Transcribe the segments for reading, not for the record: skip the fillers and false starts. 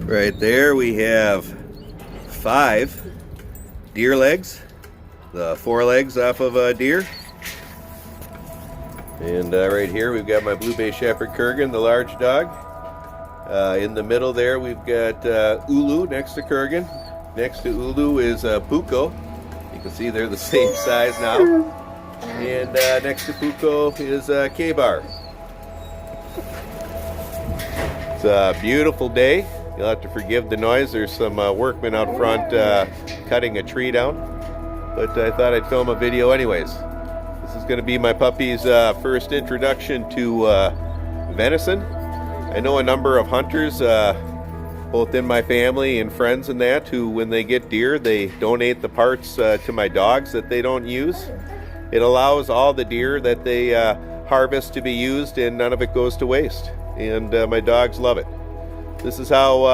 Right there we have 5 deer legs, the forelegs off of a deer. And right here we've got my Blue Bay Shepherd Kurgan, the large dog. In the middle there we've got Ulu next to Kurgan. Next to Ulu is Puko. You can see they're the same size now. And next to Puko is K-Bar. It's a beautiful day. You'll have to forgive the noise. There's some workmen out front cutting a tree down. But I thought I'd film a video anyways. This is going to be my puppy's first introduction to venison. I know a number of hunters, both in my family and friends and that, who when they get deer, they donate the parts to my dogs that they don't use. It allows all the deer that they harvest to be used, and none of it goes to waste. And my dogs love it. This is how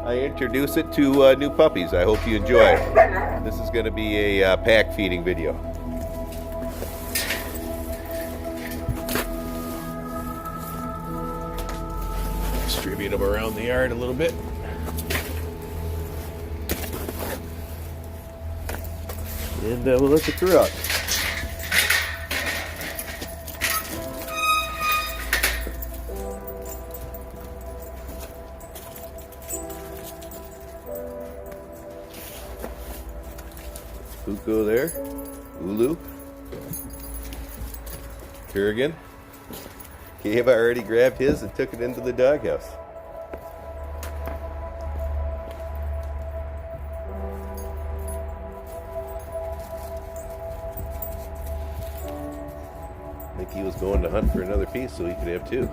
I introduce it to new puppies. I hope you enjoy it. This is going to be a pack feeding video. Distribute them around the yard a little bit. And we'll let the crew out. Puko there, Ulu, Kurgan. Gabe already grabbed his and took it into the doghouse. I think he was going to hunt for another piece so he could have 2.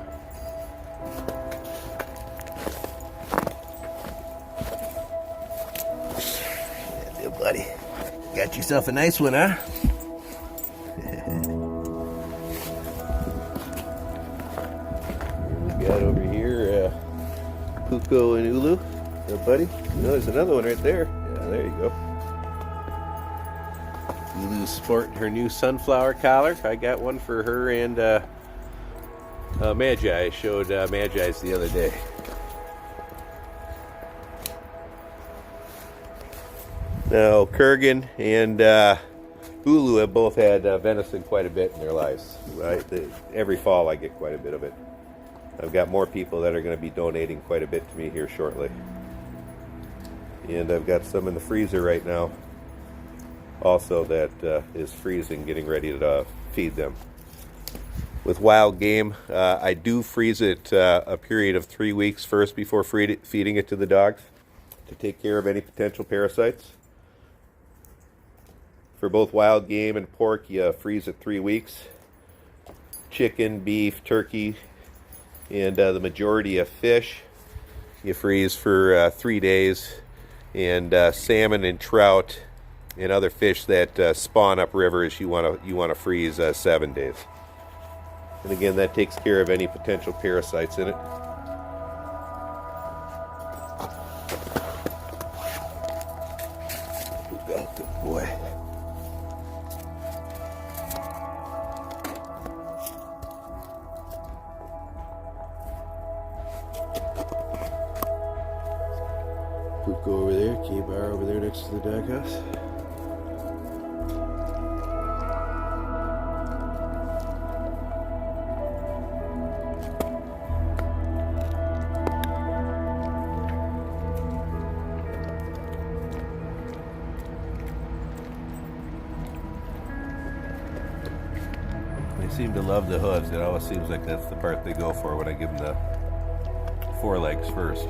Yeah, buddy. Got yourself a nice one, huh? We got over here Puko and Ulu. There, buddy. No, there's another one right there. Yeah, there you go. Ulu's sporting her new sunflower collar. I got one for her and Magi. I showed Magi's the other day. Now, Kurgan and Ulu have both had venison quite a bit in their lives. Every fall I get quite a bit of it. I've got more people that are going to be donating quite a bit to me here shortly. And I've got some in the freezer right now also that is freezing, getting ready to feed them. With wild game, I do freeze it a period of 3 weeks first before feeding it to the dogs to take care of any potential parasites. For both wild game and pork, you freeze it 3 weeks. Chicken, beef, turkey, and the majority of fish, you freeze for 3 days. And salmon and trout and other fish that spawn up rivers, you want to freeze 7 days. And again, that takes care of any potential parasites in it. Good boy. Puko over there, K-Bar over there next to the doghouse. They seem to love the hooves. It always seems like that's the part they go for when I give them the forelegs first.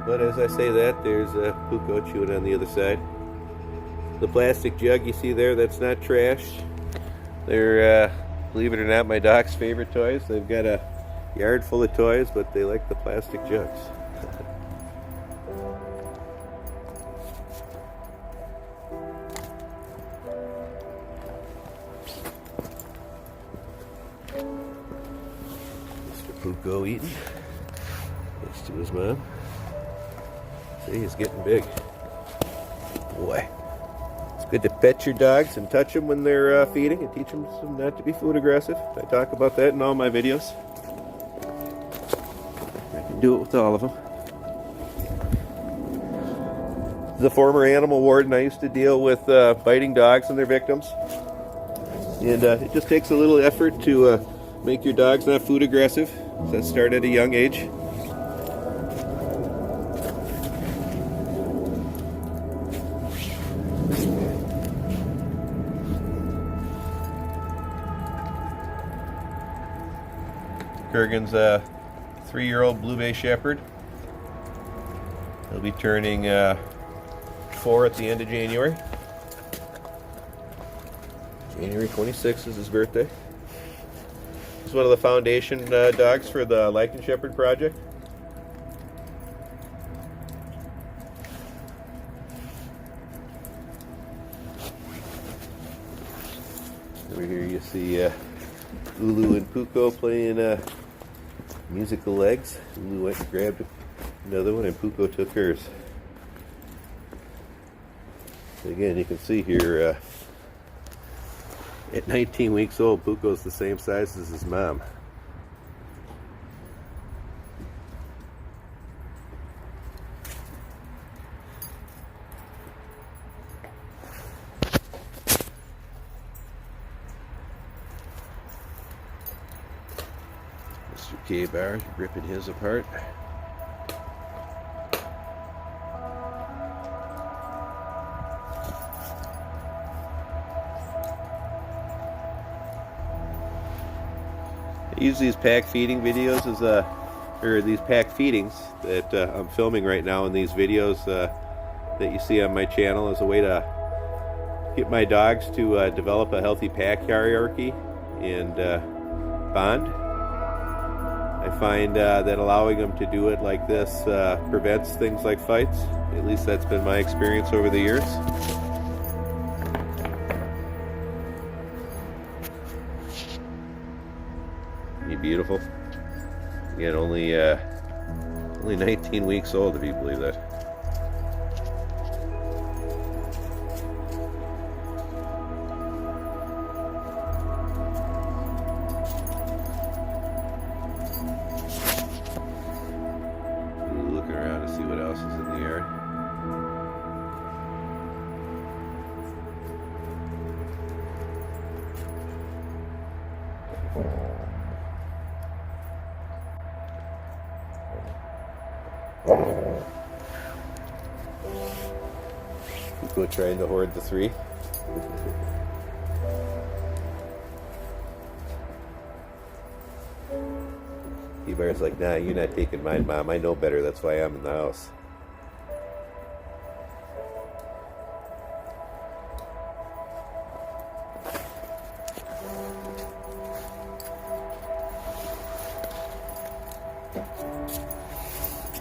But as I say that, there's a Puko chewing on the other side. The plastic jug you see there, that's not trash. They're, believe it or not, my dog's favorite toys. They've got a yard full of toys, but they like the plastic jugs. Mr. Puko eating next to his mom. See, he's getting big. boy. It's good to pet your dogs and touch them when they're feeding and teach them not to be food aggressive. I talk about that in all my videos. I can do it with all of them. As a former animal warden, I used to deal with biting dogs and their victims. And it just takes a little effort to make your dogs not food aggressive. So that started at a young age. Kurgan's a 3-year-old Blue Bay Shepherd. He'll be turning 4 at the end of January. January 26th is his birthday. He's one of the foundation dogs for the Lichen Shepherd project. Over here you see Ulu and Puko playing musical legs. Ulu went and grabbed another one and Puko took hers. Again, you can see here at 19 weeks old, Puko's the same size as his mom. Mr. K-Bar ripping his apart. I use these pack feeding videos as or these pack feedings that I'm filming right now in these videos that you see on my channel as a way to get my dogs to develop a healthy pack hierarchy and bond. I find that allowing them to do it like this prevents things like fights. At least that's been my experience over the years. Beautiful. Again, only 19 weeks old, if you believe that. Looking around to see what else is in the yard. Puko trying to hoard the 3. K-Bar's like, nah, you're not taking mine, Mom. I know better. That's why I'm in the house.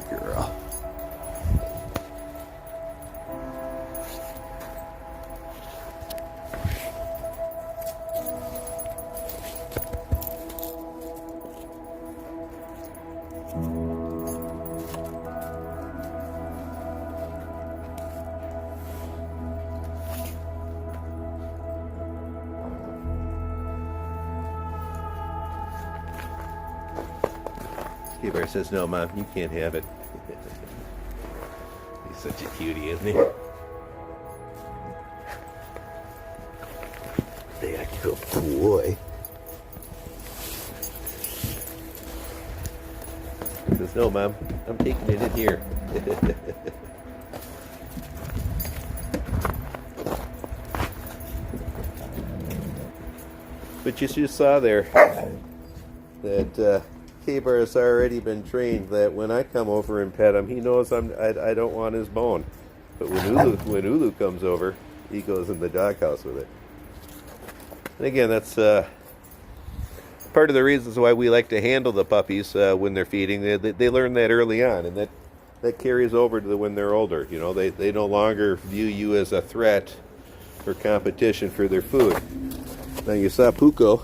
Girl. K-Bar says, no, Mom, you can't have it. He's such a cutie, isn't he? There you go, boy. He says, no, Mom, I'm taking it in here. But you just saw there that K-Bar has already been trained that when I come over and pet him, he knows I don't want his bone. But when Ulu comes over, he goes in the doghouse with it. And again, that's part of the reasons why we like to handle the puppies when they're feeding. They learn that early on, and that carries over to when they're older. You know, they no longer view you as a threat or competition for their food. Now you saw Puko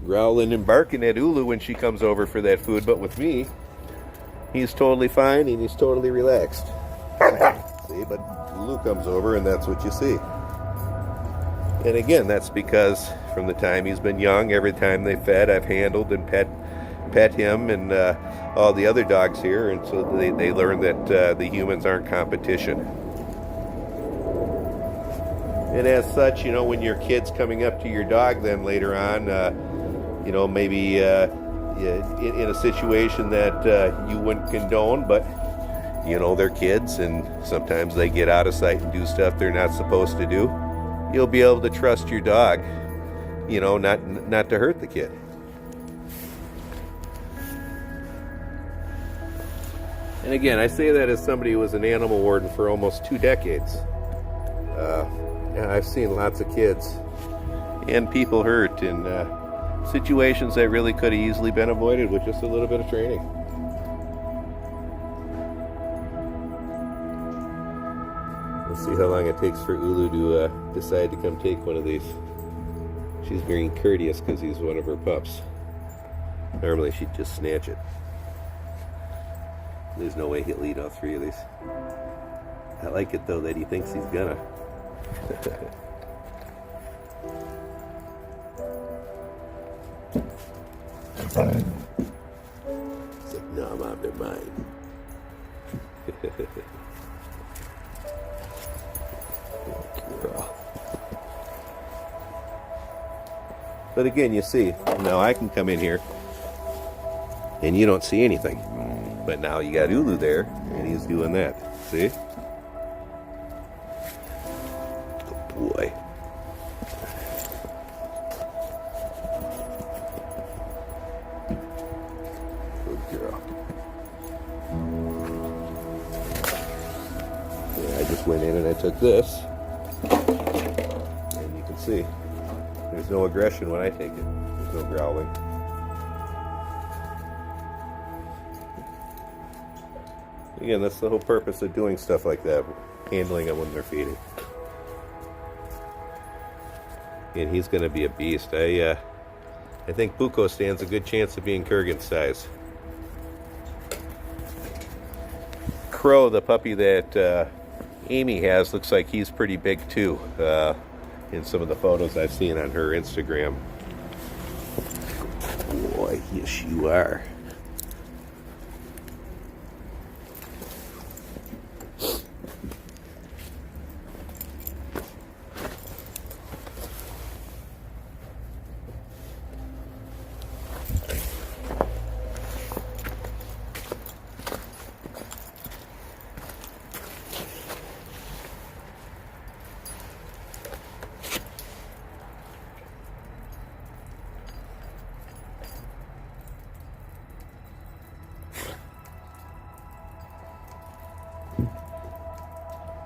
growling and barking at Ulu when she comes over for that food, but with me, he's totally fine and he's totally relaxed. See, but Lulu comes over and that's what you see. And again, that's because from the time he's been young, every time they fed, I've handled and pet him and all the other dogs here, and so they learn that the humans aren't competition. And as such, you know, when your kid's coming up to your dog then later on, you know, maybe in a situation that you wouldn't condone, but you know, they're kids and sometimes they get out of sight and do stuff they're not supposed to do. You'll be able to trust your dog, you know, not to hurt the kid. And again, I say that as somebody who was an animal warden for almost 2 decades. And I've seen lots of kids and people hurt in situations that really could have easily been avoided with just a little bit of training. Let's see how long it takes for Ulu to decide to come take one of these. She's being courteous because he's one of her pups. Normally she'd just snatch it. There's no way he'll eat all 3 of these. I like it though that he thinks he's gonna. It's like, no, Mom, they're mine. Girl. But again, you see, now I can come in here and you don't see anything. But now you got Ulu there and he's doing that. See? Good boy. Good girl. Yeah, I just went in and I took this. And you can see there's no aggression when I take it. There's no growling. Again, that's the whole purpose of doing stuff like that, handling it when they're feeding. And he's going to be a beast. I think Buko stands a good chance of being Kurgan's size. Crow, the puppy that Amy has, looks like he's pretty big too, in some of the photos I've seen on her Instagram. Boy, yes you are.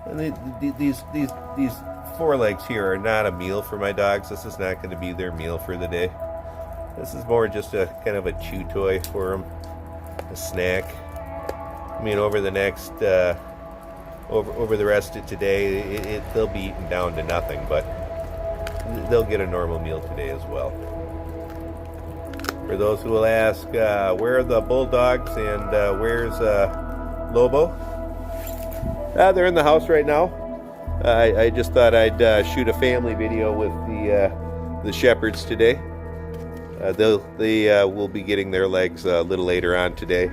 And these forelegs here are not a meal for my dogs. This is not going to be their meal for the day. This is more just a kind of a chew toy for them, a snack. I mean, over the next over the rest of today, they'll be eaten down to nothing, but they'll get a normal meal today as well. For those who will ask, where are the bulldogs and where's Lobo? They're in the house right now. I just thought I'd shoot a family video with the shepherds today. They will be getting their legs a little later on today.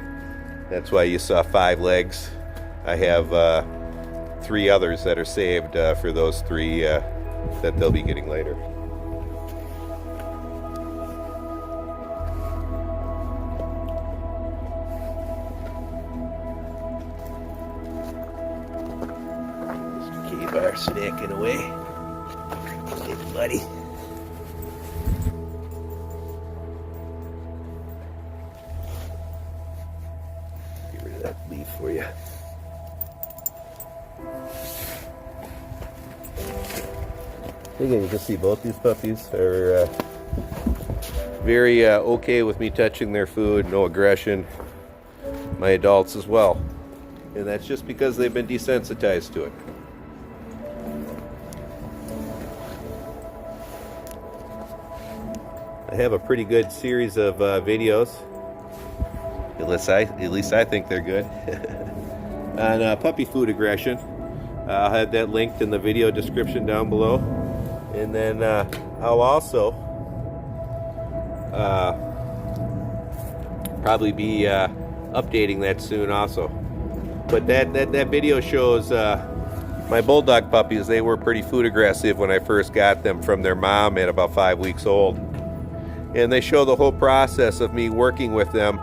That's why you saw 5 legs. I have 3 others that are saved for those 3 that they'll be getting later. Bar snacking away. Hey, buddy. Get rid of that leaf for you. Again, you can see both these puppies are very okay with me touching their food, no aggression. My adults as well. And that's just because they've been desensitized to it. I have a pretty good series of videos, at least I think they're good, on puppy food aggression. I'll have that linked in the video description down below. And then I'll also probably be updating that soon also. But that video shows my bulldog puppies. They were pretty food aggressive when I first got them from their mom at about 5 weeks old. And they show the whole process of me working with them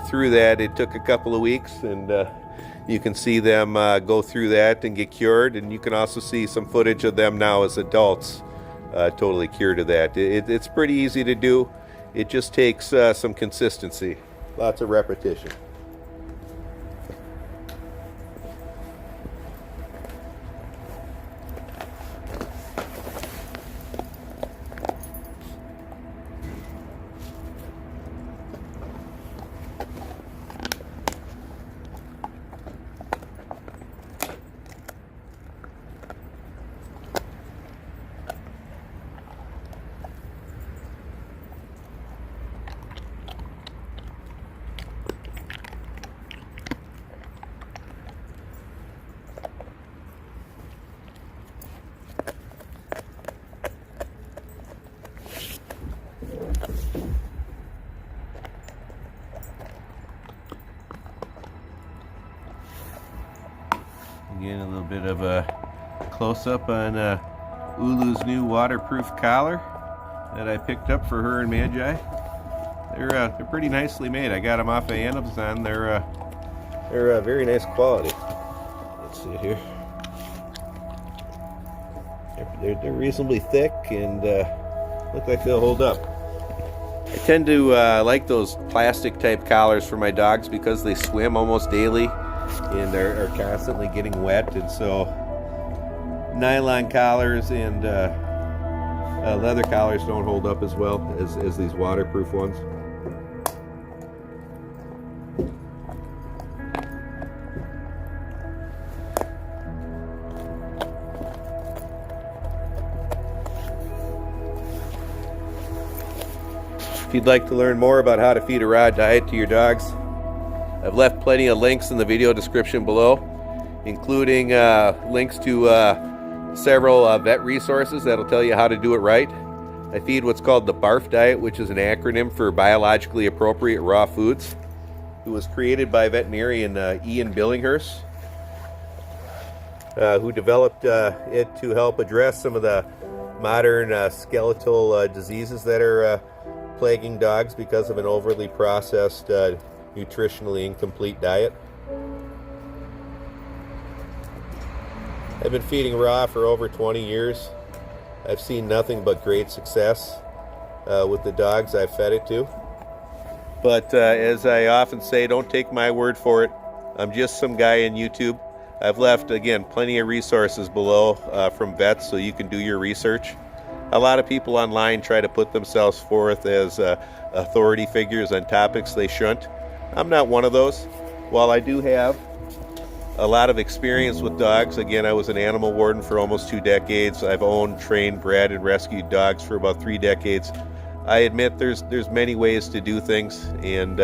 through that. It took a couple of weeks, and you can see them go through that and get cured. And you can also see some footage of them now as adults totally cured of that. It's pretty easy to do. It just takes some consistency, lots of repetition. Again, a little bit of a close-up on Ulu's new waterproof collar that I picked up for her and Magi. They're pretty nicely made. I got them off of Amazon. They're very nice quality. Let's see here. They're reasonably thick and look like they'll hold up. I tend to like those plastic type collars for my dogs because they swim almost daily and are constantly getting wet, and so nylon collars and leather collars don't hold up as well as these waterproof ones. If you'd like to learn more about how to feed a raw diet to your dogs, I've left plenty of links in the video description below, including links to several vet resources that'll tell you how to do it right. I feed what's called the BARF diet, which is an acronym for biologically appropriate raw foods. It was created by veterinarian Ian Billinghurst, who developed it to help address some of the modern skeletal diseases that are plaguing dogs because of an overly processed, nutritionally incomplete diet. I've been feeding raw for over 20 years. I've seen nothing but great success with the dogs I've fed it to. But as I often say, don't take my word for it. I'm just some guy in YouTube. I've left, again, plenty of resources below from vets so you can do your research. A lot of people online try to put themselves forth as authority figures on topics they shouldn't. I'm not one of those. While I do have a lot of experience with dogs, again, I was an animal warden for almost 2 decades. I've owned, trained, bred, and rescued dogs for about 3 decades. I admit there's many ways to do things, and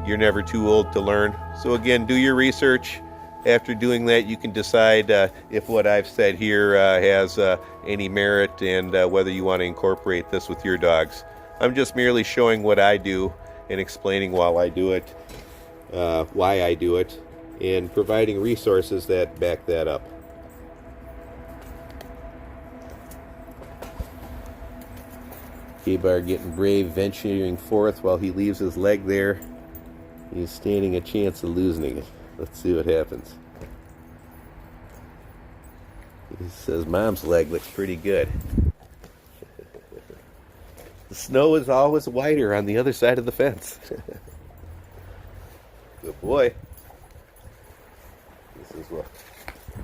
you're never too old to learn. So again, do your research. After doing that, you can decide if what I've said here has any merit and whether you want to incorporate this with your dogs. I'm just merely showing what I do and explaining why I do it, and providing resources that back that up. K-Bar getting brave, venturing forth while he leaves his leg there. He's standing a chance of losing it. Let's see what happens. He says, Mom's leg looks pretty good. The snow is always whiter on the other side of the fence. Good boy. This is what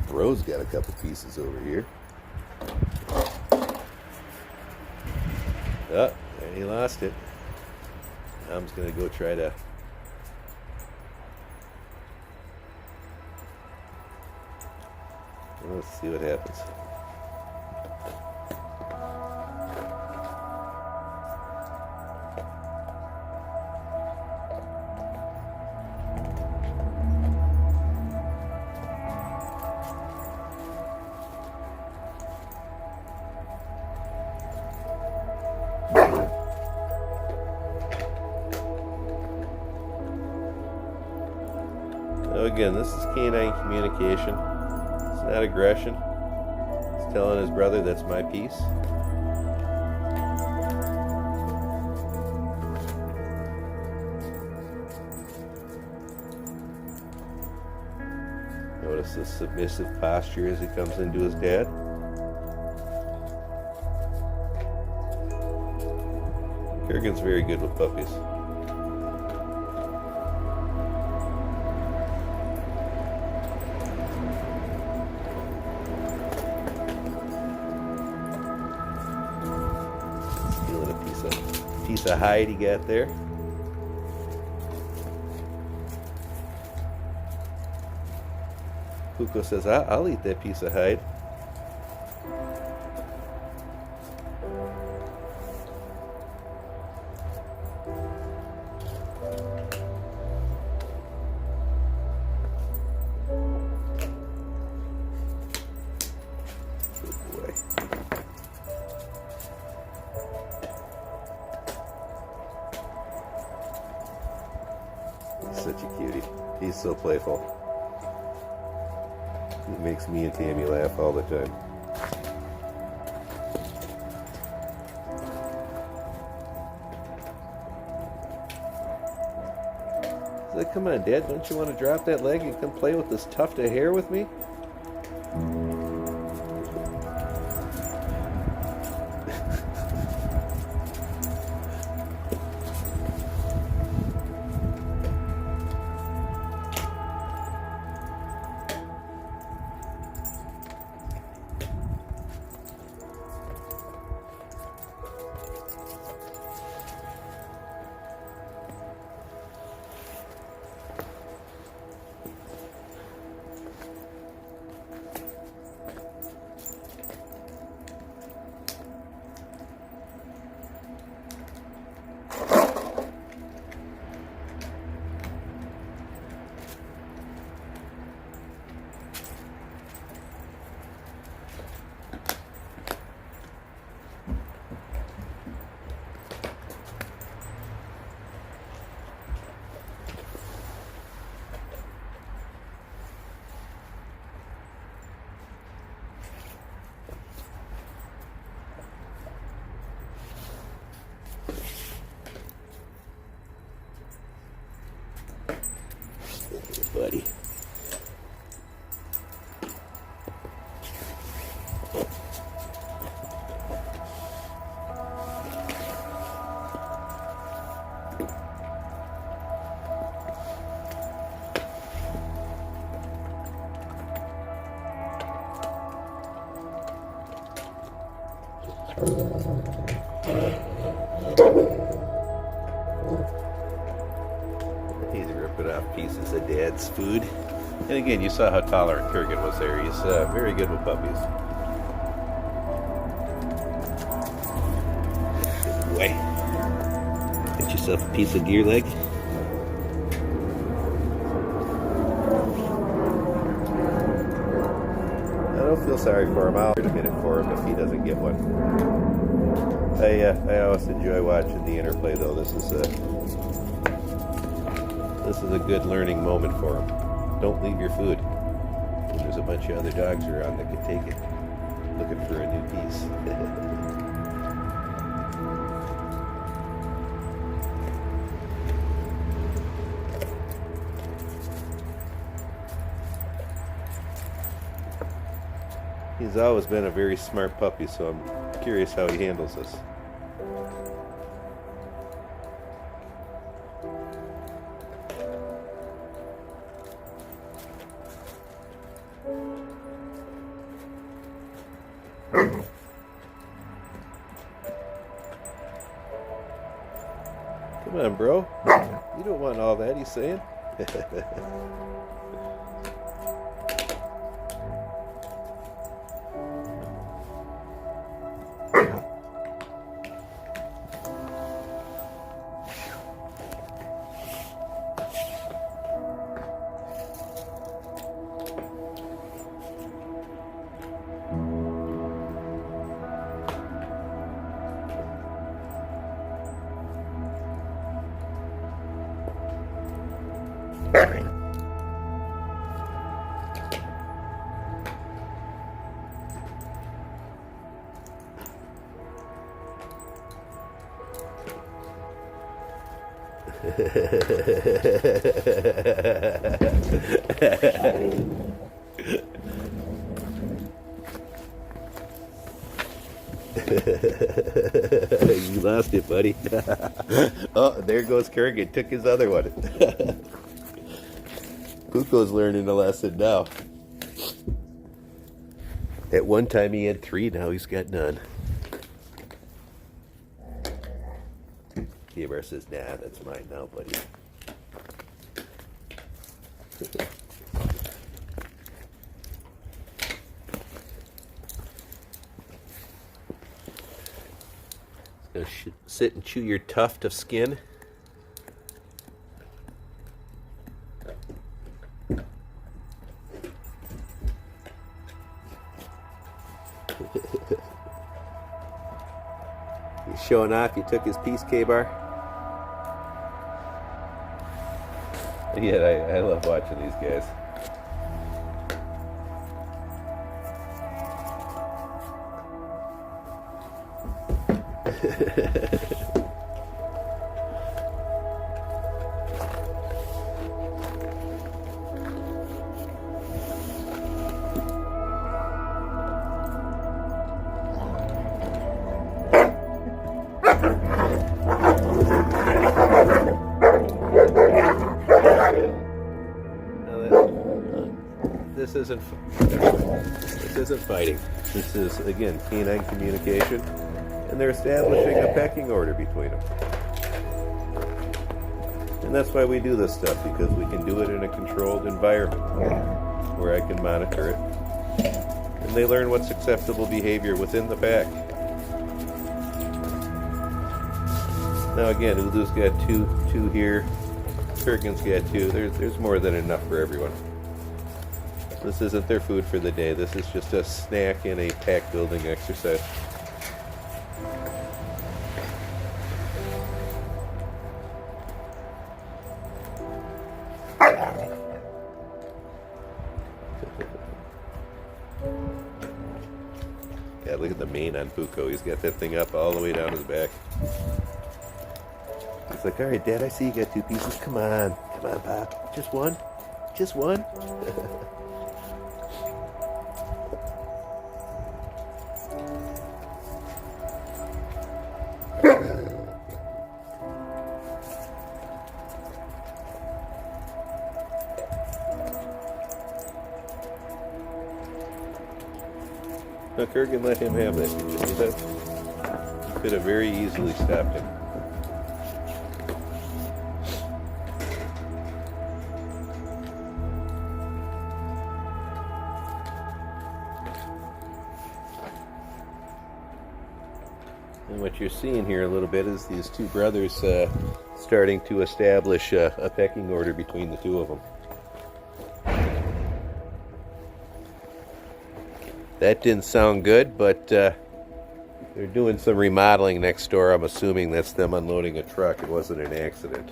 Bro's got a couple pieces over here. Oh, and he lost it. I'm just going to go try to... Let's see what happens. So again, this is canine communication. It's not aggression. He's telling his brother, that's my piece. Notice the submissive posture as he comes into his dad. Kurgan's very good with puppies. Stealing a piece of hide he got there. Puko says, I'll eat that piece of hide. Good boy. He's such a cutie. He's so playful. It makes me and Tammy laugh all the time. He's like, come on, Dad, don't you want to drop that leg and come play with this tuft of hair with me? Buddy. He's ripping off pieces of Dad's food. And again, you saw how tolerant Kurgan was there. He's very good with puppies. Good boy. Get yourself a piece of deer leg. I don't feel sorry for him. I'll wait a minute for him if he doesn't get one. I always enjoy watching the interplay, though. This is a good learning moment for him. Don't leave your food. And there's a bunch of other dogs around that can take it, looking for a new piece. He's always been a very smart puppy, so I'm curious how he handles this. Come on, bro. You don't want all that, he's saying. You lost it, buddy. Oh, there goes Kurgan. Took his other one. Puko's learning a lesson now. At one time he had 3, now he's got none. Gabar says, nah, that's mine now, buddy. Gonna sit and chew your tuft of skin. He's showing off. You took his piece, K-Bar. Yeah, I love watching these guys. This isn't fighting. This is, again, canine communication, and they're establishing a pecking order between them. And that's why we do this stuff, because we can do it in a controlled environment where I can monitor it, and they learn what's acceptable behavior within the pack. Now again, Ulu's got two here, Kurgan's got 2. There's more than enough for everyone. This isn't their food for the day. This is just a snack in a pack building exercise. Yeah, look at the mane on Puko. He's got that thing up all the way down his back. He's like, all right, Dad, I see you got 2 pieces. Come on, Pop. Just one? Just one? Now Kurgan let him have that. Did you see that? He could have very easily stopped him. And what you're seeing here a little bit is these 2 brothers starting to establish a pecking order between the 2 of them. That didn't sound good, but they're doing some remodeling next door. I'm assuming that's them unloading a truck. It wasn't an accident.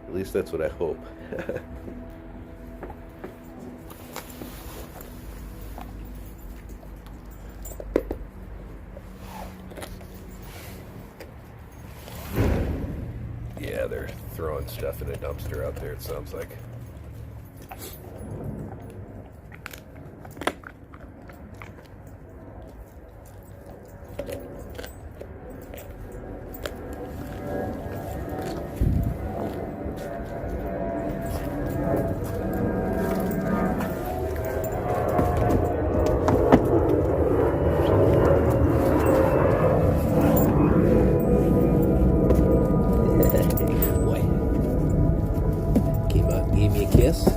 At least that's what I hope. Yeah, they're throwing stuff in a dumpster out there, it sounds like. Gave me a kiss.